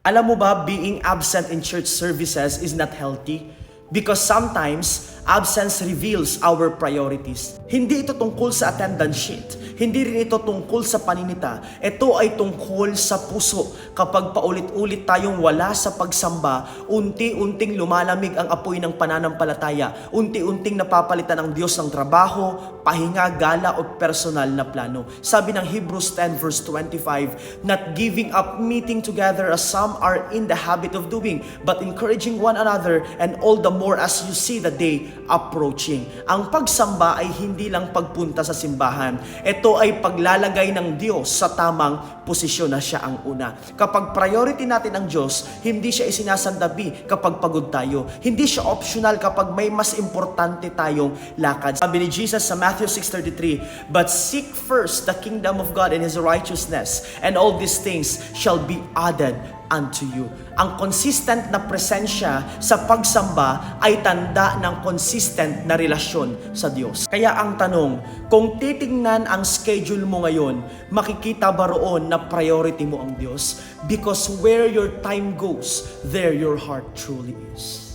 Alam mo ba, being absent in church services is not healthy? Because sometimes, absence reveals our priorities. Hindi ito tungkol sa attendance sheet. Hindi rin ito tungkol sa paninita. Ito ay tungkol sa puso. Kapag paulit-ulit tayong wala sa pagsamba, unti-unting lumalamig ang apoy ng pananampalataya. Unti-unting napapalitan ng Diyos ng trabaho, pahinga, gala o personal na plano. Sabi ng Hebrews 10 verse 25, not giving up meeting together as some are in the habit of doing, but encouraging one another, and all the more as you see the day approaching. Ang pagsamba ay hindi lang pagpunta sa simbahan. Ito ay paglalagay ng Diyos sa tamang posisyon na siya ang una. Kapag priority natin ang Diyos, hindi siya isinasandabi kapag pagod tayo. Hindi siya optional kapag may mas importante tayong lakad. Sabi ni Jesus sa Matthew 6:33, but seek first the kingdom of God and His righteousness, and all these things shall be added unto you. Ang consistent na presensya sa pagsamba ay tanda ng consistent na relasyon sa Diyos. Kaya ang tanong, kung titingnan ang schedule mo ngayon, makikita ba roon na priority mo ang Diyos? Because where your time goes, there your heart truly is.